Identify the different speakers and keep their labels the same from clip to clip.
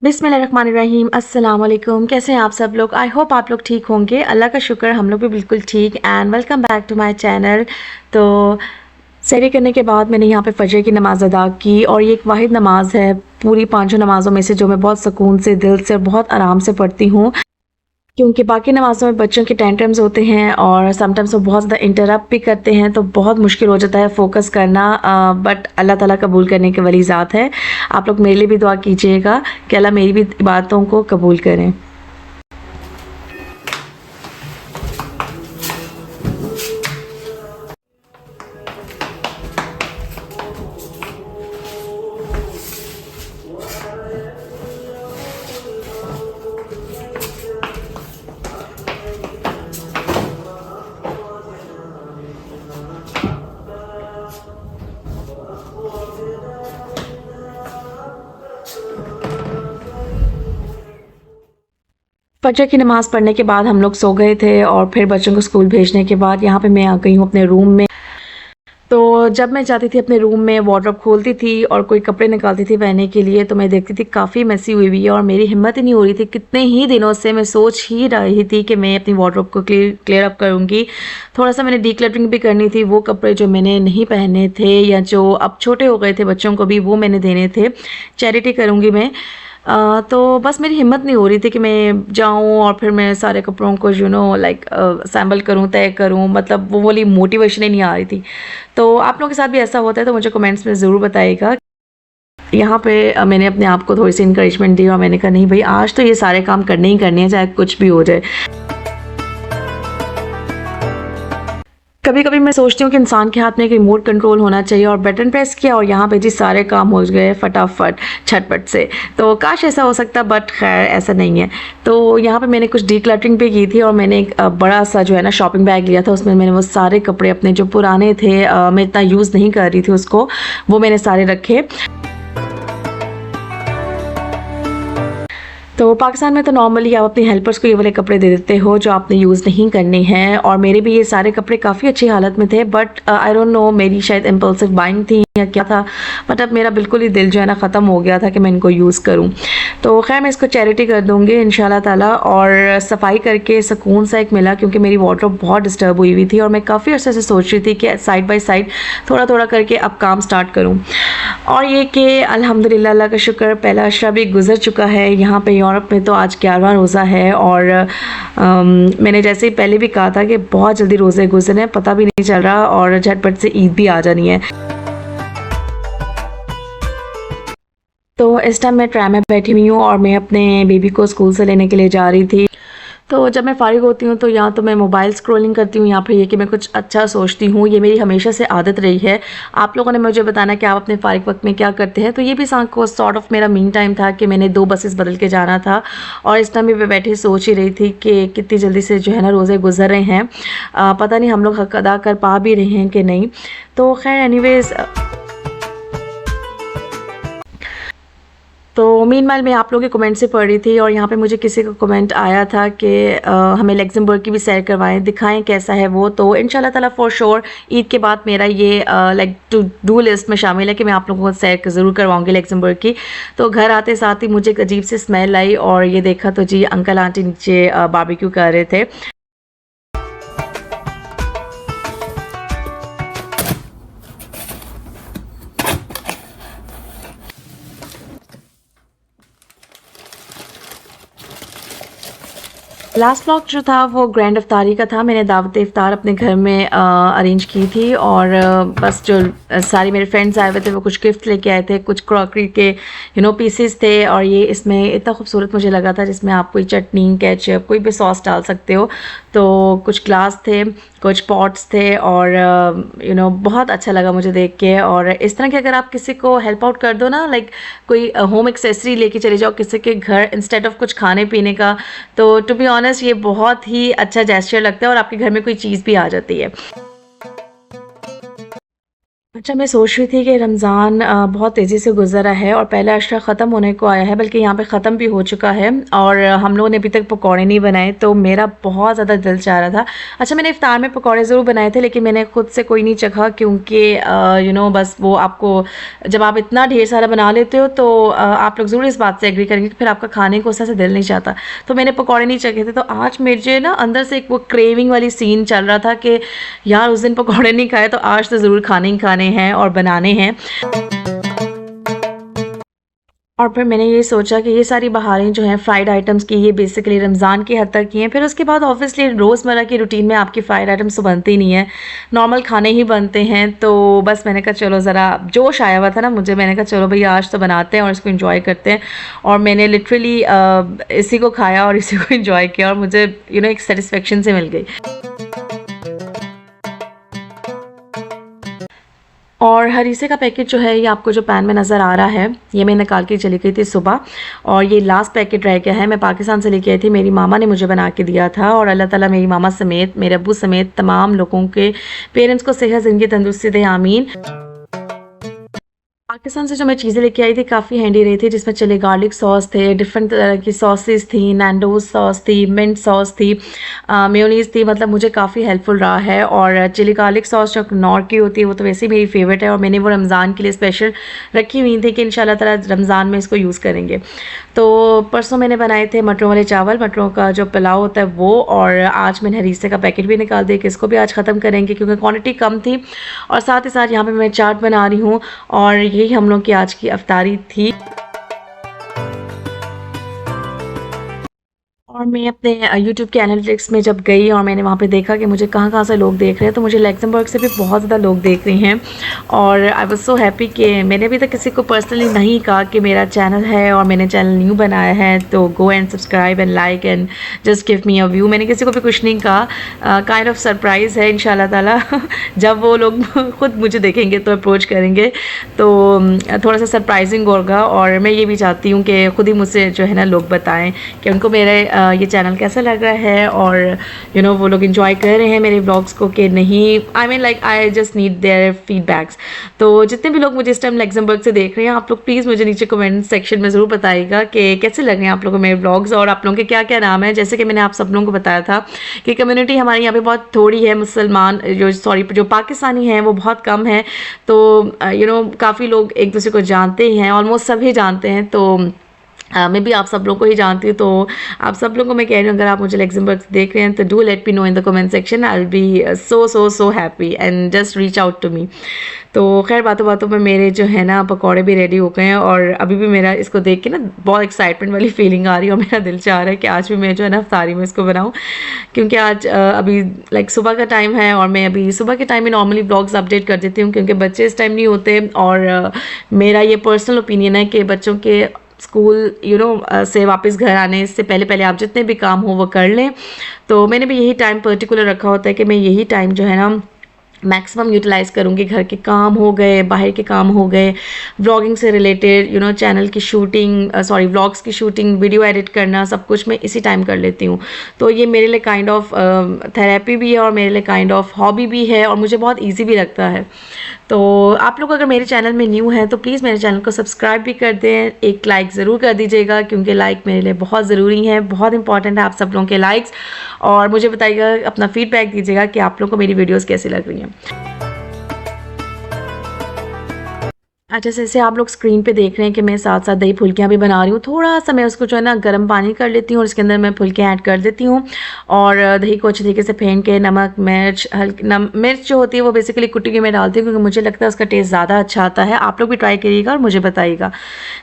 Speaker 1: बिस्मिल्लाहिर्रहमानिर्रहीम अस्सलाम वालेकुम। कैसे हैं आप सब लोग? आई होप आप लोग ठीक होंगे। अल्लाह का शुक्र हम लोग भी बिल्कुल ठीक। And welcome back to my channel. तो सहरी करने के बाद मैंने यहाँ पे फजर की नमाज़ अदा की और ये एक वाहिद नमाज है पूरी पाँचों नमाज़ों में से जो मैं बहुत सुकून से दिल से और बहुत आराम से पढ़ती हूँ, क्योंकि बाकी नमाज़ों में बच्चों के टेंट्रम्स होते हैं और समटाइम्स वो बहुत ज़्यादा इंटरप्ट भी करते हैं, तो बहुत मुश्किल हो जाता है फ़ोकस करना। बट अल्लाह ताला कबूल करने के वाली ज़ात है। आप लोग मेरे लिए भी दुआ कीजिएगा कि अल्लाह मेरी भी इबादतों को कबूल करें। फजर की नमाज़ पढ़ने के बाद हम लोग सो गए थे और फिर बच्चों को स्कूल भेजने के बाद यहाँ पे मैं आ गई हूँ अपने रूम में। तो जब मैं जाती थी अपने रूम में, वार्डरोब खोलती थी और कोई कपड़े निकालती थी पहनने के लिए, तो मैं देखती थी काफ़ी मैसी हुई हुई है और मेरी हिम्मत ही नहीं हो रही थी। कितने ही दिनों से मैं सोच ही रही थी कि मैं अपनी वार्डरोब को क्लियर अप करूँगी। थोड़ा सा मैंने डीक्लटरिंग भी करनी थी। वो कपड़े जो मैंने नहीं पहने थे या जो अब छोटे हो गए थे बच्चों को भी, वो मैंने देने थे। चैरिटी करूँगी मैं। तो बस मेरी हिम्मत नहीं हो रही थी कि मैं जाऊँ और फिर मैं सारे कपड़ों को लाइक असेंबल करूँ, तय करूँ, मतलब वो वाली मोटिवेशन ही नहीं आ रही थी। तो आप लोगों के साथ भी ऐसा होता है तो मुझे कमेंट्स में ज़रूर बताइएगा। यहाँ पे मैंने अपने आप को थोड़ी सी इंकरेजमेंट दी और मैंने कहा नहीं भाई, आज तो ये सारे काम करने ही करने हैं, चाहे कुछ भी हो जाए। कभी कभी मैं सोचती हूँ कि इंसान के हाथ में एक रिमोट कंट्रोल होना चाहिए और बटन प्रेस किया और यहाँ पे जी सारे काम हो गए फटाफट झटपट से। तो काश ऐसा हो सकता, बट खैर ऐसा नहीं है। तो यहाँ पे मैंने कुछ डीक्लटरिंग भी की थी और मैंने एक बड़ा सा जो है ना शॉपिंग बैग लिया था। उसमें मैंने वो सारे कपड़े अपने जो पुराने थे, मैं इतना यूज़ नहीं कर रही थी उसको, वो मैंने सारे रखे। तो पाकिस्तान में तो नॉर्मली आप अपनी हेल्पर्स को ये वाले कपड़े दे देते हो जो आपने यूज़ नहीं करने हैं, और मेरे भी ये सारे कपड़े काफ़ी अच्छी हालत में थे। बट आई डोंट नो, मेरी शायद इम्पल्सिव बाइंग थी या क्या था, बट अब मेरा बिल्कुल ही दिल जो है ना ख़त्म हो गया था कि मैं इनको यूज़ करूँ। तो खैर मैं इसको चैरिटी कर दूँगी इंशाल्लाह ताला। और सफाई करके सुकून सा एक मिला, क्योंकि मेरी वार्डरोब बहुत डिस्टर्ब हुई हुई थी और मैं काफ़ी अर्से से सोच रही थी कि साइड बाय साइड थोड़ा थोड़ा करके अब काम स्टार्ट करूँ। और ये कि अल्हम्दुलिल्लाह, अल्लाह का शुक्र, पहला अशरा भी गुजर चुका है। यहाँ पे यूरोप में तो आज 11वां रोज़ा है और मैंने जैसे ही पहले भी कहा था कि बहुत जल्दी रोज़े गुजरे, पता भी नहीं चल रहा और झटपट से ईद भी आ जानी है। तो इस टाइम मैं ट्रैम में बैठी हुई हूँ और मैं अपने बेबी को स्कूल से लेने के लिए जा रही थी। तो जब मैं फ़ारिग होती हूँ तो या तो मैं मोबाइल स्क्रॉलिंग करती हूँ या फिर ये कि मैं कुछ अच्छा सोचती हूँ। ये मेरी हमेशा से आदत रही है। आप लोगों ने मुझे बताना कि आप अपने फ़ारिग वक्त में क्या करते हैं। तो ये भी सॉर्ट ऑफ मेरा मीन टाइम था कि मैंने 2 बसेस बदल के जाना था और इस टाइम भी मैं बैठी सोच ही रही थी कि कितनी जल्दी से जो है ना रोज़े गुजर रहे हैं। पता नहीं हम लोग हक अदा कर पा भी रहे हैं कि नहीं। तो खैर एनीवेज़, तो मीनवाइल मैं आप लोगों के कमेंट से पढ़ रही थी और यहाँ पे मुझे किसी का कमेंट आया था कि हमें लग्जमबर्ग की भी सैर करवाएं, दिखाएं कैसा है वो। तो इंशाल्लाह ताला फॉर श्योर ईद के बाद मेरा ये लाइक टू डू लिस्ट में शामिल है कि मैं आप लोगों को सैर ज़रूर करवाऊंगी लग्जमबर्ग की। तो घर आते साथ ही मुझे एक अजीब सी स्मेल आई और ये देखा तो जी अंकल आंटी नीचे बारबेक्यू कर रहे थे। लास्ट व्लॉग जो था वो ग्रैंड इफ्तारी का था। मैंने दावत इफ्तार अपने घर में अरेंज की थी और बस जो सारे मेरे फ्रेंड्स आए हुए थे वो कुछ गिफ्ट लेके आए थे, कुछ क्रॉकरी के पीसेस थे और ये इसमें इतना खूबसूरत मुझे लगा था, जिसमें आप कोई चटनी, केचप, कोई भी सॉस डाल सकते हो। तो कुछ ग्लास थे, कुछ पॉट्स थे और बहुत अच्छा लगा मुझे देख के। और इस तरह के अगर आप किसी को हेल्प आउट कर दो ना, लाइक कोई होम एक्सेसरी लेके चले जाओ किसी के घर इंस्टेड ऑफ कुछ खाने पीने का, तो टू बी ऑनेस्ट ये बहुत ही अच्छा जेस्चर लगता है और आपके घर में कोई चीज़ भी आ जाती है। अच्छा, मैं सोच रही थी कि रमज़ान बहुत तेज़ी से गुज़रा है और पहला अशरा ख़त्म होने को आया है, बल्कि यहाँ पे ख़त्म भी हो चुका है और हम लोगों ने अभी तक पकौड़े नहीं बनाए, तो मेरा बहुत ज़्यादा दिल चाह रहा था। अच्छा, मैंने इफ़्तार में पकौड़े ज़रूर बनाए थे, लेकिन मैंने खुद से कोई नहीं चखा, क्योंकि बस वो आपको जब आप इतना ढेर सारा बना लेते हो तो आप लोग ज़रूर इस बात से एग्री करेंगे कि फिर आपका खाने को उससे दिल नहीं चाहता। तो मैंने पकौड़े नहीं चखे थे, तो आज मुझे ना अंदर से एक वो क्रेविंग वाली सीन चल रहा था कि यार उस दिन पकौड़े नहीं खाए तो आज तो ज़रूर खाने ही खाने हैं और बनाने हैं। और फिर मैंने ये सोचा कि ये सारी बहारें जो हैं फ्राइड आइटम्स की, ये बेसिकली रमज़ान की हद तक की हैं। फिर उसके बाद ऑब्वियसली रोज़मर्रा की रूटीन में आपकी फ्राइड आइटम्स तो बनती ही नहीं है, नॉर्मल खाने ही बनते हैं। तो बस मैंने कहा चलो ज़रा जोश आया हुआ था ना मुझे, मैंने कहा चलो भई आज तो बनाते हैं और इसको एंजॉय करते हैं। और मैंने लिटरली इसी को खाया और इसी को एंजॉय किया और मुझे एक सेटिस्फेक्शन से मिल गई। और हरीसे का पैकेट जो है ये आपको जो पैन में नज़र आ रहा है, ये मैं निकाल के चली गई थी सुबह और ये लास्ट पैकेट रह गया है। मैं पाकिस्तान से लेके आई थी, मेरी मामा ने मुझे बना के दिया था और अल्लाह ताला मेरी मामा समेत, मेरे अब्बू समेत तमाम लोगों के पेरेंट्स को सेहत ज़िंदगी तंदुरुस्ती दे, आमीन। पाकिस्तान से जो मैं चीज़ें लेके आई थी काफ़ी हैंडी रही थी, जिसमें चिली गार्लिक सॉस थे, डिफरेंट तरह की सॉसेस थी, नैंडोज़ सॉस थी, मिंट सॉस थी, मेयोनीज़ थी, मतलब मुझे काफ़ी हेल्पफुल रहा है। और चिली गार्लिक सॉस जो नॉर की होती है वो तो वैसे ही मेरी फेवरेट है और मैंने वो रमज़ान के लिए स्पेशल रखी हुई थी कि इंशाल्लाह ताला रमज़ान में इसको यूज़ करेंगे। तो परसों मैंने बनाए थे मटरों वाले चावल, मटरों का जो पुलाव होता है वो, और आज मैंने हरीसे का पैकेट भी निकाल दिया कि इसको भी आज ख़त्म करेंगे क्योंकि क्वांटिटी कम थी। और साथ ही साथ यहाँ पे मैं चाट बना रही हूँ और यही हम लोग की आज की अफ्तारी थी। और मैं अपने यूट्यूब के एनालिटिक्स में जब गई और मैंने वहाँ पे देखा कि मुझे कहाँ-कहाँ से लोग देख रहे हैं, तो मुझे लक्ज़मबर्ग से भी बहुत ज़्यादा लोग देख रहे हैं। और आई वाज़ सो हैप्पी कि मैंने अभी तक किसी को पर्सनली नहीं कहा कि मेरा चैनल है और मैंने चैनल न्यू बनाया है, तो go and subscribe and like and just give me a view. मैंने किसी को भी कुछ नहीं कहा, काइंड ऑफ सरप्राइज़ है इंशाल्लाह ताला जब वो लोग खुद मुझे देखेंगे तो अप्रोच करेंगे, तो थोड़ा सा सरप्राइजिंग होगा। और मैं ये भी चाहती हूँ कि खुद ही मुझसे जो है ना लोग बताएं कि उनको मेरे ये चैनल कैसा लग रहा है और वो लोग इन्जॉय कर रहे हैं मेरे ब्लॉग्स को कि नहीं। I mean like I just need their feedbacks. तो जितने भी लोग मुझे इस टाइम लक्ज़मबर्ग से देख रहे हैं, आप लोग प्लीज़ मुझे नीचे कमेंट सेक्शन में ज़रूर बताइएगा कि कैसे लग रहे हैं आप लोगों को मेरे ब्लॉग्स और आप लोगों के क्या क्या नाम है। जैसे कि मैंने आप सब लोगों को बताया था कि कम्युनिटी हमारे यहाँ पे बहुत थोड़ी है, मुसलमान जो पाकिस्तानी हैं वो बहुत कम है। तो काफ़ी लोग एक दूसरे को जानते ही हैं, ऑलमोस्ट सभी जानते हैं। तो मैं भी आप सब लोगों को ही जानती हूँ, तो आप सब लोगों को मैं कह रही हूँ अगर आप मुझे लक्ज़मबर्ग से देख रहे हैं तो do let me know in the comment section. I will be so so so happy and just reach out to me. तो खैर बातों बातों में मेरे जो है ना पकौड़े भी रेडी हो गए हैं और अभी भी मेरा इसको देख के ना बहुत एक्साइटमेंट वाली फीलिंग आ रही है और मेरा दिल चाह रहा है कि आज भी मैं जो है ना इफ्तारी में इसको बनाऊँ, क्योंकि आज अभी लाइक सुबह का टाइम है और मैं अभी सुबह के टाइम में नॉर्मली ब्लॉग्स अपडेट कर देती हूँ क्योंकि बच्चे इस टाइम नहीं होते। और मेरा ये पर्सनल ओपिनियन है कि बच्चों के स्कूल से वापस घर आने से पहले पहले आप जितने भी काम हो वो कर लें। तो मैंने भी यही टाइम पर्टिकुलर रखा होता है कि मैं यही टाइम जो है ना मैक्सिमम यूटिलाइज़ करूँगी। घर के काम हो गए, बाहर के काम हो गए, व्लॉगिंग से रिलेटेड चैनल की शूटिंग, व्लॉग्स की शूटिंग, वीडियो एडिट करना, सब कुछ मैं इसी टाइम कर लेती हूँ। तो ये मेरे लिए काइंड ऑफ थेरेपी भी है और मेरे लिए काइंड ऑफ हॉबी भी है और मुझे बहुत ईजी भी लगता है। तो आप लोग अगर मेरे चैनल में न्यू हैं तो प्लीज़ मेरे चैनल को सब्सक्राइब भी कर दें, एक लाइक ज़रूर कर दीजिएगा क्योंकि लाइक मेरे लिए बहुत ज़रूरी है, बहुत इंपॉर्टेंट है आप सब लोगों के लाइक्स। और मुझे बताइएगा, अपना फीडबैक दीजिएगा कि आप लोगों को मेरी वीडियोज़ कैसी लग रही हैं। अच्छा, जैसे आप लोग स्क्रीन पे देख रहे हैं कि मैं साथ साथ दही फुल्कियाँ भी बना रही हूँ। थोड़ा सा मैं उसको जो है ना गर्म पानी कर लेती हूँ और इसके अंदर मैं फुल्कियाँ ऐड कर देती हूँ और दही को अच्छे तरीके से फेंट के नमक मिर्च मिर्च जो होती है वो बेसिकली कुटी के मैं डालती हूँ क्योंकि मुझे लगता है उसका टेस्ट ज़्यादा अच्छा आता है। आप लोग भी ट्राई करिएगा और मुझे बताइएगा।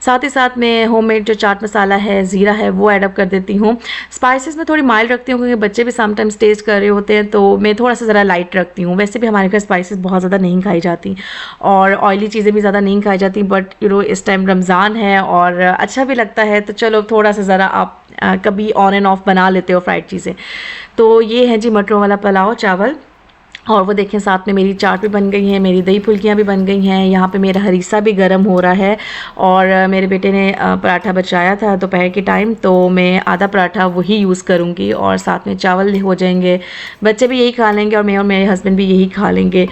Speaker 1: साथ ही साथ मैं होममेड जो चाट मसाला है, ज़ीरा है, वो ऐड अप कर देती हूँ। स्पाइसेस में थोड़ी माइल्ड रखती हूँ क्योंकि बच्चे भी समटाइम्स टेस्ट कर रहे होते हैं, तो मैं थोड़ा सा ज़रा लाइट रखती हूँ। वैसे भी हमारे घर स्पाइसेस बहुत ज़्यादा नहीं खाई जाती और ऑयली चीज़ें भी ज़्यादा नहीं खाई जाती, बट इस टाइम रमज़ान है और अच्छा भी लगता है तो चलो थोड़ा सा ज़रा आप कभी ऑन एंड ऑफ बना लेते हो फ्राइड चीज़ें। तो ये है जी मटरों वाला पुलाव चावल। और वो देखें साथ में मेरी चाट भी बन गई है, मेरी दही फुल्कियाँ भी बन गई हैं। यहाँ पे मेरा हरीसा भी गर्म हो रहा है और मेरे बेटे ने पराठा बचाया था दोपहर के टाइम, तो मैं आधा पराठा वही यूज़ करूँगी और साथ में चावल हो जाएंगे। बच्चे भी यही खा लेंगे और मैं और मेरे हस्बैंड भी यही खा लेंगे।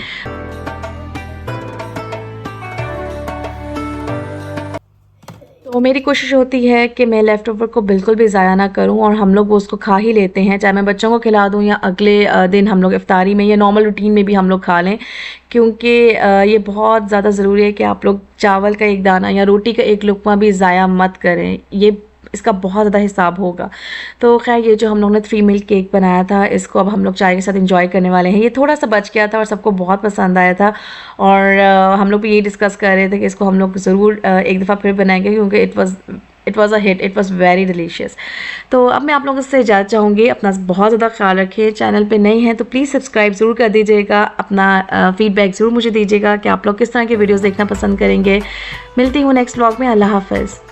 Speaker 1: तो मेरी कोशिश होती है कि मैं लेफ़्ट ओवर को बिल्कुल भी ज़ाया ना करूं और हम लोग वो उसको खा ही लेते हैं, चाहे मैं बच्चों को खिला दूं या अगले दिन हम लोग इफ्तारी में या नॉर्मल रूटीन में भी हम लोग खा लें, क्योंकि ये बहुत ज़्यादा ज़रूरी है कि आप लोग चावल का एक दाना या रोटी का एक लुक़्मा भी ज़ाया मत करें। ये इसका बहुत ज़्यादा हिसाब होगा। तो ख़ैर ये जो हम लोग ने 3 मिल्क केक बनाया था, इसको अब हम लोग चाय के साथ एंजॉय करने वाले हैं। ये थोड़ा-सा बच गया था और सबको बहुत पसंद आया था और हम लोग भी यही डिस्कस कर रहे थे कि इसको हम लोग ज़रूर एक दफ़ा फिर बनाएँगे, क्योंकि it was a hit, it was very delicious. तो अब मैं आप लोगों से इजाज़त चाहूँगी। अपना बहुत ज़्यादा ख़्याल रखें। चैनल पे नए हैं तो प्लीज़ सब्सक्राइब ज़रूर कर दीजिएगा। अपना फ़ीडबैक ज़रूर मुझे दीजिएगा कि आप लोग किस तरह की वीडियोज़ देखना पसंद करेंगे। मिलती हूँ नेक्स्ट व्लॉग में। अल्लाह हाफ़िज़।